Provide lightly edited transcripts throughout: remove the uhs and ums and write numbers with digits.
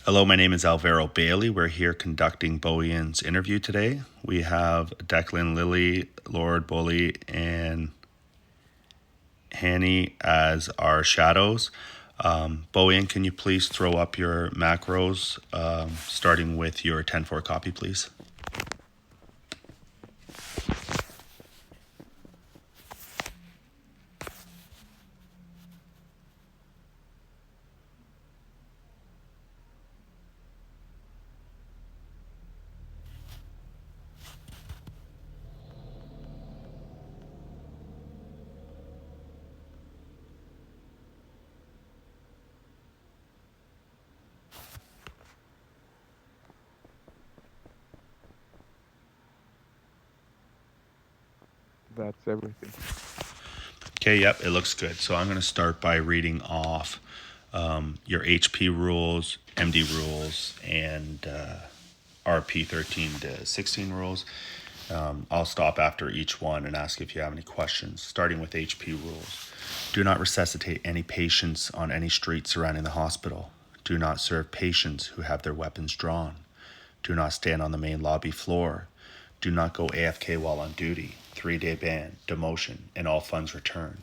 Hello, my name is Alvaro Bailey. We're here conducting Boian's interview today. We have Declan Lilly, Lord Bully, and Hanny as our shadows. Boian, can you please throw up your macros, starting with your 10-4 copy, please? That's everything. Okay, yep, it looks good. So I'm going to start by reading off your HP rules, MD rules, and RP 13 to 16 rules. I'll stop after each one and ask if you have any questions, starting with HP rules. Do not resuscitate any patients on any street surrounding the hospital. Do not serve patients who have their weapons drawn. Do not stand on the main lobby floor. Do not go AFK while on duty. 3-day ban, demotion, and all funds returned.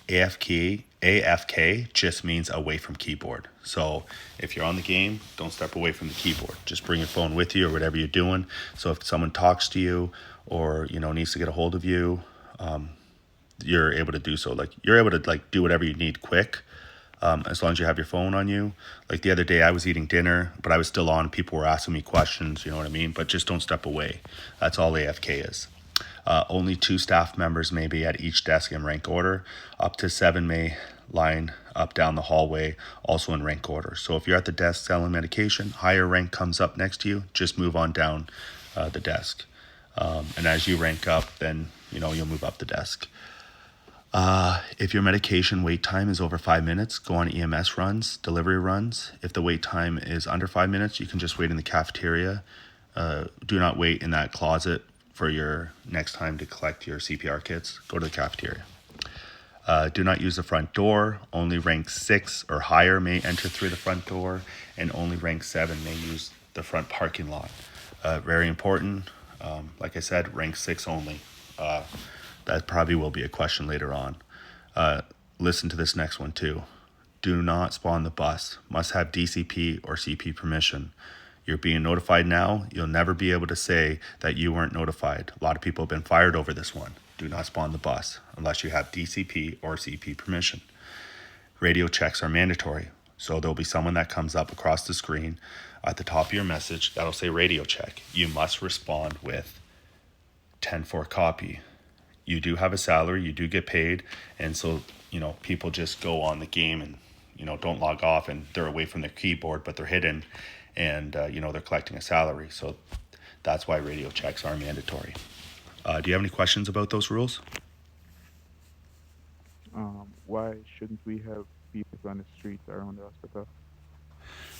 AFK just means away from keyboard. So if you're on the game, don't step away from the keyboard. Just bring your phone with you or whatever you're doing. So if someone talks to you or needs to get a hold of you, you're able to do so. Like you're able to do whatever you need quick, as long as you have your phone on you. Like the other day, I was eating dinner, but I was still on. People were asking me questions, you know what I mean? But just don't step away. That's all AFK is. Only 2 staff members may be at each desk in rank order. Up to 7 may line up down the hallway, also in rank order. So if you're at the desk selling medication, higher rank comes up next to you, just move on down the desk. And as you rank up, then you'll move up the desk. If your medication wait time is over 5 minutes, go on EMS runs, delivery runs. If the wait time is under 5 minutes, you can just wait in the cafeteria. Do not wait in that closet for your next time to collect your CPR kits. Go to the cafeteria. Do not use the front door. Only rank 6 or higher may enter through the front door, and only rank 7 may use the front parking lot. Very important. Like I said, rank 6 only. That probably will be a question later on. Listen to this next one too. Do not spawn the bus. Must have DCP or CP permission. You're being notified now. You'll never be able to say that you weren't notified. A lot of people have been fired over this one. Do not spawn the bus unless you have DCP or CP permission. Radio checks are mandatory. So there'll be someone that comes up across the screen at the top of your message that'll say radio check. You must respond with 10-4 copy. You do have a salary, you do get paid, and so people just go on the game and don't log off, and they're away from their keyboard, but they're hidden, and they're collecting a salary. So that's why radio checks are mandatory. Do you have any questions about those rules? Why shouldn't we have people on the streets around the hospital?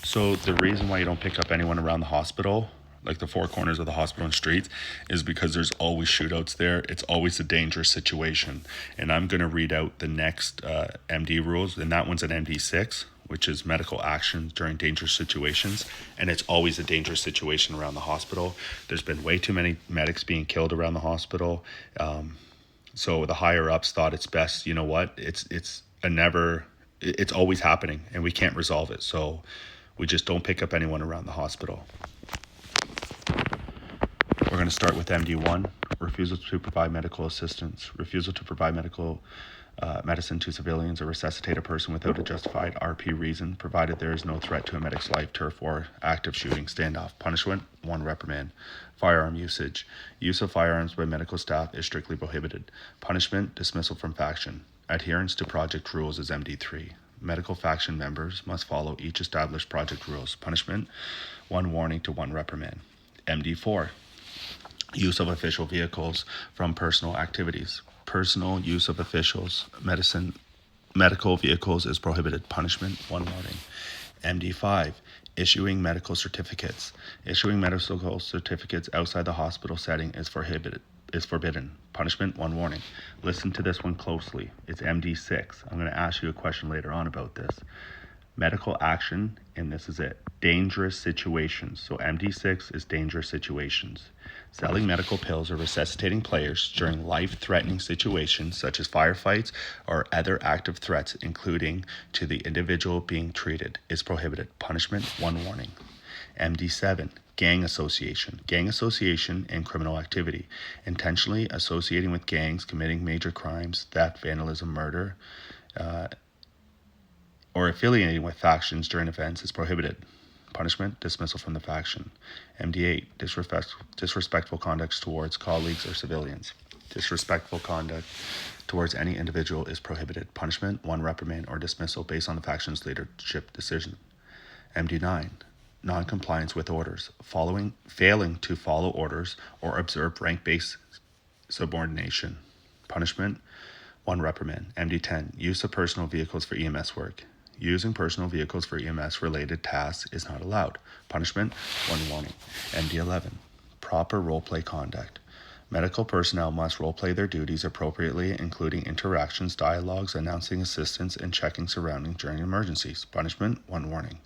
So the reason why you don't pick up anyone around the hospital, like the 4 corners of the hospital and streets, is because there's always shootouts there. It's always a dangerous situation. And I'm going to read out the next MD rules, and that one's an MD6, which is medical actions during dangerous situations. And it's always a dangerous situation around the hospital. There's been way too many medics being killed around the hospital. So the higher ups thought it's best, it's always happening, and we can't resolve it. So we just don't pick up anyone around the hospital. We're going to start with MD1, refusal to provide medical assistance, refusal to provide medical medicine to civilians or resuscitate a person without a justified RP reason, provided there is no threat to a medic's life, turf, or active shooting standoff. Punishment, 1 reprimand. Firearm usage. Use of firearms by medical staff is strictly prohibited. Punishment, dismissal from faction. Adherence to project rules is MD3. Medical faction members must follow each established project rules. Punishment, 1 warning to 1 reprimand. MD4. Use of official vehicles from personal activities. Personal use of officials, medical vehicles is prohibited. Punishment, 1 warning. MD5. Issuing medical certificates. Issuing medical certificates outside the hospital setting is forbidden. Punishment, 1 warning. Listen to this one closely. It's MD6. I'm going to ask you a question later on about this. Medical action, and this is it, dangerous situations. So MD6 is dangerous situations. Selling medical pills or resuscitating players during life-threatening situations such as firefights or other active threats, including to the individual being treated, is prohibited. Punishment, 1 warning. MD7, gang association. Gang association and criminal activity. Intentionally associating with gangs, committing major crimes, theft, vandalism, murder, or affiliating with factions during events is prohibited. Punishment, dismissal from the faction. MD8, disrespectful conduct towards colleagues or civilians. Disrespectful conduct towards any individual is prohibited. Punishment, 1 reprimand or dismissal based on the faction's leadership decision. MD9, non-compliance with orders, failing to follow orders or observe rank-based subordination. Punishment, 1 reprimand. MD10, use of personal vehicles for EMS work. Using personal vehicles for EMS-related tasks is not allowed. Punishment, 1 warning. MD11, proper role-play conduct. Medical personnel must role-play their duties appropriately, including interactions, dialogues, announcing assistance, and checking surroundings during emergencies. Punishment, 1 warning.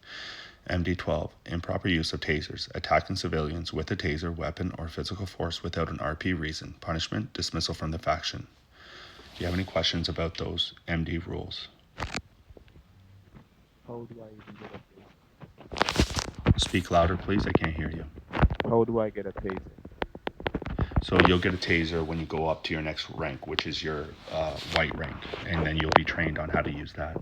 MD12, improper use of tasers, attacking civilians with a taser, weapon, or physical force without an RP reason. Punishment, dismissal from the faction. Do you have any questions about those MD rules? How do I even get a taser? Speak louder, please. I can't hear you. How do I get a taser? So you'll get a taser when you go up to your next rank, which is your white rank, and then you'll be trained on how to use that.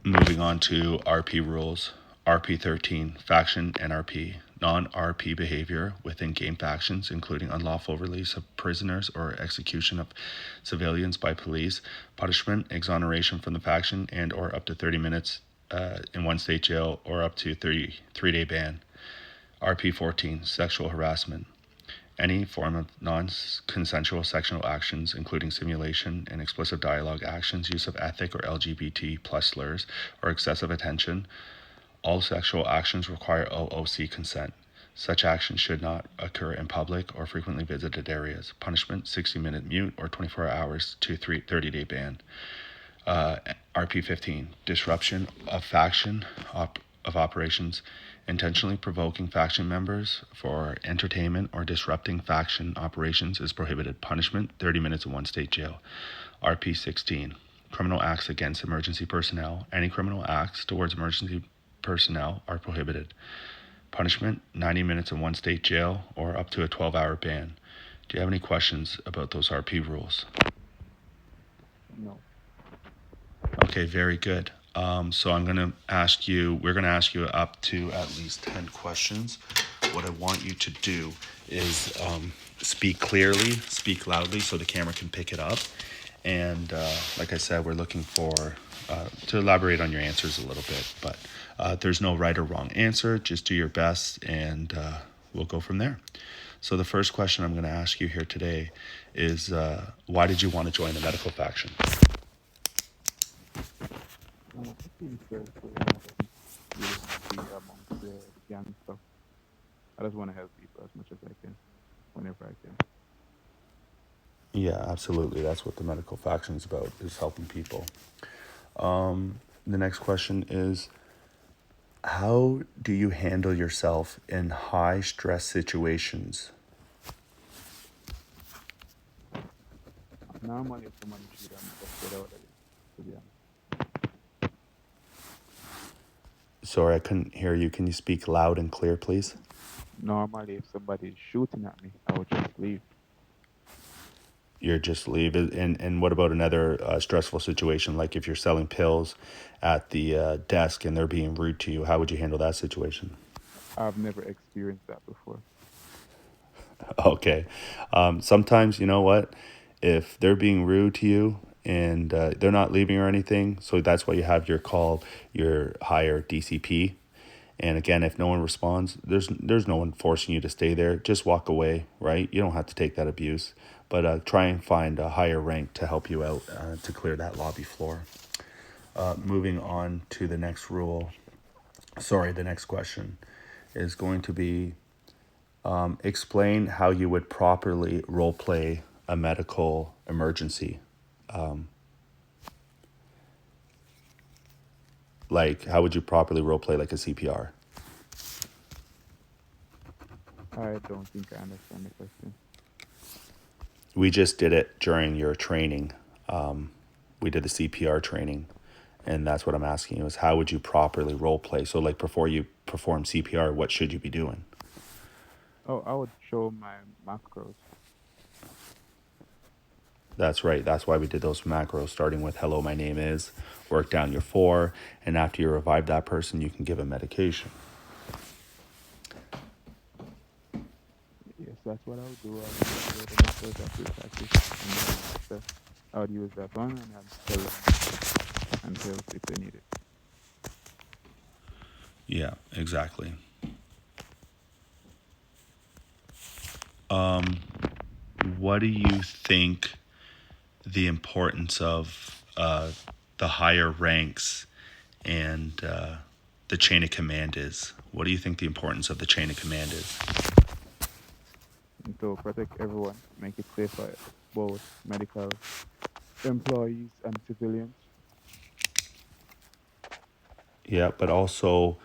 Moving on to RP rules. RP 13, faction NRP. Non-RP behavior within game factions, including unlawful release of prisoners or execution of civilians by police, punishment, exoneration from the faction, and or up to 30 minutes in 1 state jail or up to 3-day ban. RP 14, sexual harassment. Any form of non-consensual sexual actions, including simulation and explicit dialogue actions, use of ethnic or LGBT plus slurs, or excessive attention. All sexual actions require OOC consent. Such actions should not occur in public or frequently visited areas. Punishment, 60-minute mute or 24 hours to 30-day ban. RP 15, disruption of faction of operations, intentionally provoking faction members for entertainment or disrupting faction operations is prohibited. Punishment, 30 minutes in 1 state jail. RP 16, criminal acts against emergency personnel. Any criminal acts towards emergency personnel are prohibited. Punishment, 90 minutes in 1 state jail or up to a 12-hour ban. Do you have any questions about those RP rules? No. Okay, very good. So we're going to ask you up to at least 10 questions. What I want you to do is speak clearly, speak loudly so the camera can pick it up. And like I said, we're looking for, to elaborate on your answers a little bit, but there's no right or wrong answer. Just do your best and we'll go from there. So the first question I'm going to ask you here today is, why did you want to join the medical faction? It seems very cool. I don't really want to be amongst the gang stuff. I just want to help people as much as I can, whenever I can. Yeah, absolutely. That's what the medical faction is about, is helping people. The next question is, how do you handle yourself in high stress situations? Normally, if someone shoot at me, just get out of it, to be honest. Sorry, I couldn't hear you. Can you speak loud and clear, please? Normally, if somebody's shooting at me, I would just leave. You're just leave. And what about another stressful situation, like if you're selling pills at the desk and they're being rude to you? How would you handle that situation? I've never experienced that before. Okay. Sometimes, you know what? If they're being rude to you and they're not leaving or anything, so that's why you have your higher DCP. And again, if no one responds, there's no one forcing you to stay there. Just walk away, right? You don't have to take that abuse, but try and find a higher rank to help you out to clear that lobby floor. Moving on to the next the next question is going to be, explain how you would properly role play a medical emergency. Like, how would you properly role play like a CPR? I don't think I understand the question. We just did it during your training. We did the CPR training, and that's what I'm asking you is how would you properly role play? So, like, before you perform CPR, what should you be doing? Oh, I would show my macros. That's right. That's why we did those macros, starting with "Hello, my name is." Work down your 4, and after you revive that person, you can give a medication. Yes, that's what I would do. I would show the macros after practice, and then after I would use that one and I'd tell them and pills if they need it. Yeah, exactly. What do you think the importance of the higher ranks and the chain of command is? What do you think the importance of the chain of command is? And to protect everyone, make it safe for both medical employees and civilians. Yeah, but also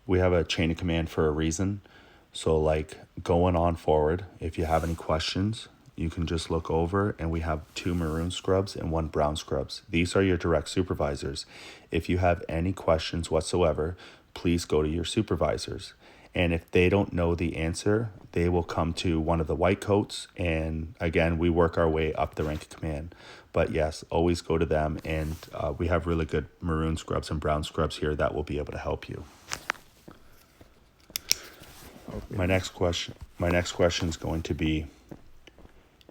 we have a chain of command for a reason. So, like, going on forward, if you have any questions, you can just look over, and we have 2 maroon scrubs and 1 brown scrubs. These are your direct supervisors. If you have any questions whatsoever, please go to your supervisors. And if they don't know the answer, they will come to one of the white coats. And again, we work our way up the rank of command. But yes, always go to them. And we have really good maroon scrubs and brown scrubs here that will be able to help you. Okay, My man. next question is going to be,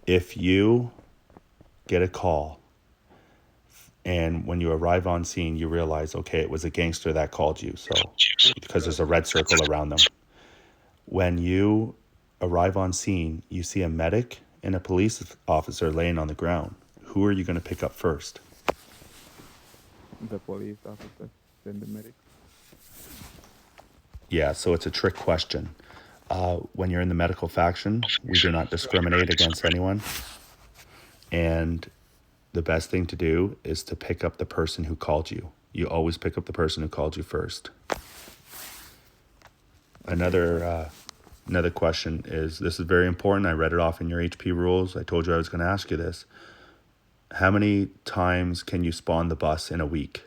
if you get a call and when you arrive on scene you realize, okay, it was a gangster that called you, so because there's a red circle around them. When you arrive on scene, you see a medic and a police officer laying on the ground. Who are you going to pick up first? The police officer, then the medic. Yeah, so it's a trick question. When you're in the medical faction, we do not discriminate against anyone. And the best thing to do is to pick up the person who called you. You always pick up the person who called you first. Another question is, this is very important. I read it off in your HP rules. I told you I was going to ask you this. How many times can you spawn the bus in a week?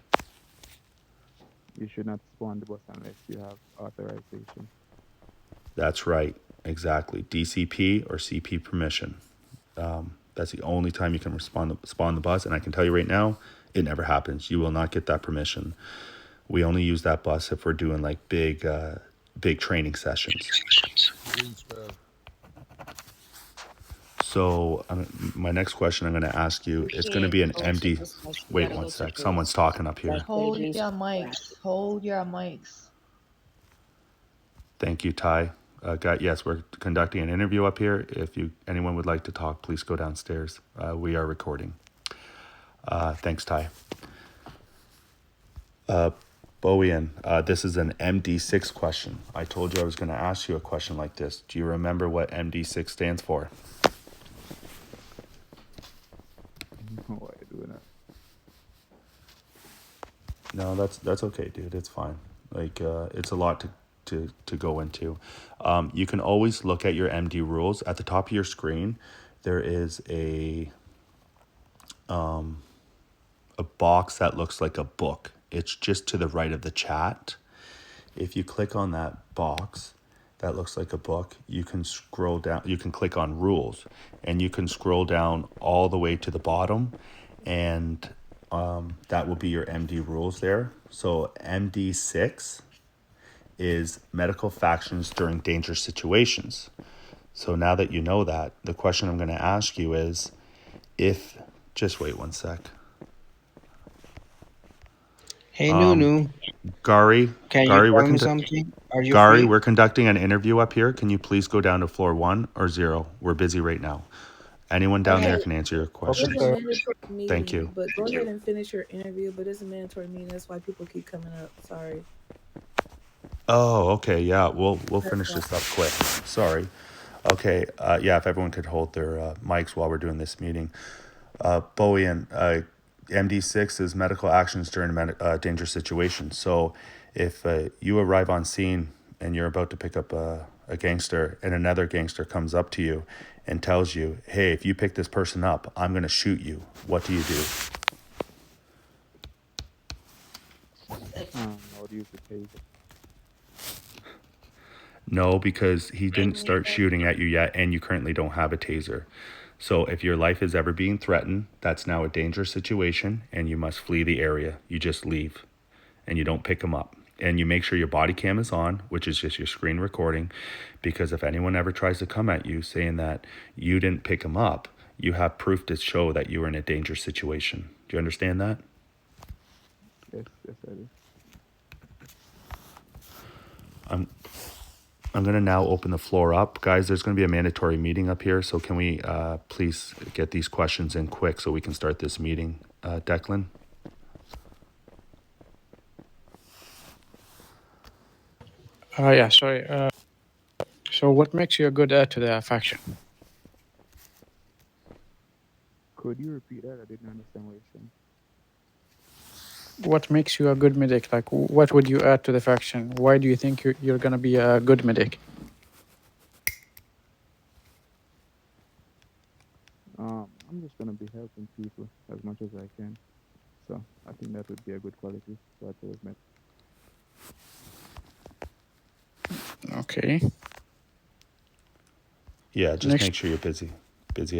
You should not spawn the bus unless you have authorization. That's right. Exactly. DCP or CP permission. That's the only time you can spawn the bus. And I can tell you right now, it never happens. You will not get that permission. We only use that bus if we're doing like big training sessions. So my next question I'm going to ask you, it's going to be an MD. Wait one sec. Someone's talking up here. Hold your mics. Hold your mics. Thank you, Ty. Yes, we're conducting an interview up here. If anyone would like to talk, please go downstairs. We are recording. Thanks, Ty. Boian, this is an MD6 question. I told you I was going to ask you a question like this. Do you remember what MD6 stands for? Why are you doing that? No, that's okay, dude. It's fine. Like, it's a lot to go into. You can always look at your MD rules. At the top of your screen, there is a box that looks like a book. It's just to the right of the chat. If you click on that box that looks like a book, you can scroll down. You can click on rules, and you can scroll down all the way to the bottom, and that will be your MD rules there. So MD6 is medical factions during dangerous situations. So now that you know that, the question I'm going to ask you is, just wait one sec. Hey, Nunu, Gary, can you Gary, tell me something? Are you Gary, free? we're conducting an interview up here. Can you please go down to floor 1 or 0? We're busy right now. Anyone down there can answer your question. Okay, It's a sir. mandatory Thank meeting, you. but go ahead and finish your interview. But it's a mandatory meeting. That's why people keep coming up. Sorry. Oh, okay. Yeah, we'll That's finish why. this up quick. Sorry. Okay. Yeah, if everyone could hold their mics while we're doing this meeting. Boian, MD6 is medical actions during dangerous situations. So if you arrive on scene and you're about to pick up a gangster and another gangster comes up to you and tells you, hey, if you pick this person up, I'm going to shoot you, what do you do? I would use the taser. No, because he didn't start shooting at you yet, and you currently don't have a taser. So if your life is ever being threatened, that's now a dangerous situation, and you must flee the area. You just leave, and you don't pick him up. And you make sure your body cam is on, which is just your screen recording, because if anyone ever tries to come at you saying that you didn't pick him up, you have proof to show that you were in a dangerous situation. Do you understand that? Yes, I do. I'm going to now open the floor up. Guys, there's going to be a mandatory meeting up here, so can we please get these questions in quick so we can start this meeting? Declan? Yeah, sorry. So what makes you a good add to the faction? Could you repeat that? I didn't understand what you're saying. What makes you a good medic? Like, what would you add to the faction? Why do you think you're gonna be a good medic? I'm just gonna be helping people as much as I can. So I think that would be a good quality to add to his med. Okay. Yeah, just Next. make sure you're busy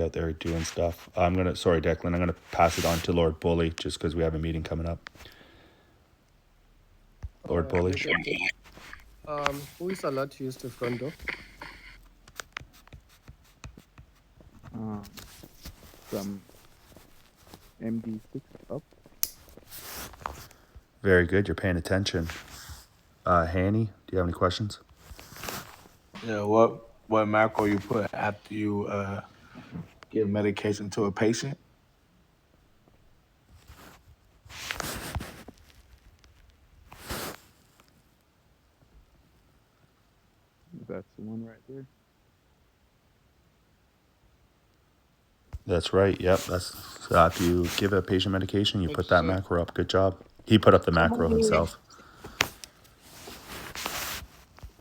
out there doing stuff. Sorry, Declan, I'm going to pass it on to Lord Bully just because we have a meeting coming up. Lord Bully? Who is allowed to use the front door? From MD6 up. Very good, you're paying attention. Hanny, do you have any questions? Yeah, what macro you put after you give medication to a patient? That's the one right there. That's right, yep. That's so after you give a patient medication, you put that macro up. Good job. He put up the macro himself.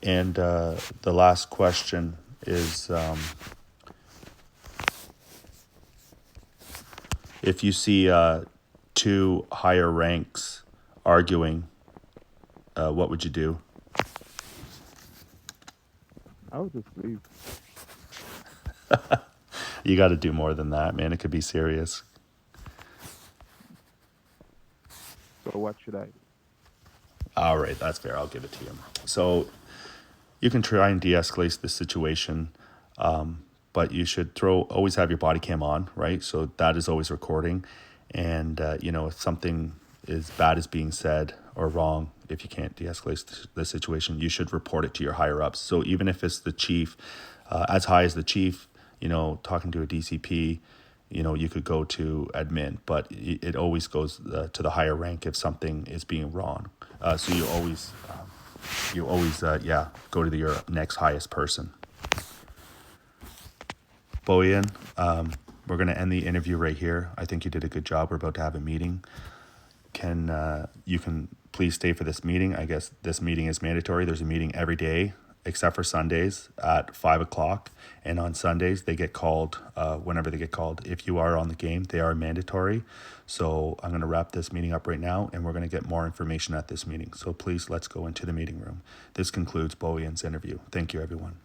And the last question is, if you see two higher ranks arguing, what would you do? I would just leave. You got to do more than that, man. It could be serious. So what should I do? All right, that's fair. I'll give it to you. So you can try and de-escalate the situation, but you should always have your body cam on, right? So that is always recording. And, if something is bad is being said or wrong, if you can't de-escalate the situation, you should report it to your higher ups. So even if it's the chief, as high as the chief, talking to a DCP, you could go to admin, but it always goes to the higher rank if something is being wrong. So you always go to your next highest person. Boian, we're going to end the interview right here. I think you did a good job. We're about to have a meeting. You can please stay for this meeting. I guess this meeting is mandatory. There's a meeting every day except for Sundays at 5:00, and on Sundays they get called whenever they get called. If you are on the game, they are mandatory. So I'm going to wrap this meeting up right now, and we're going to get more information at this meeting. So please, let's go into the meeting room. This concludes Boian's interview. Thank you, everyone.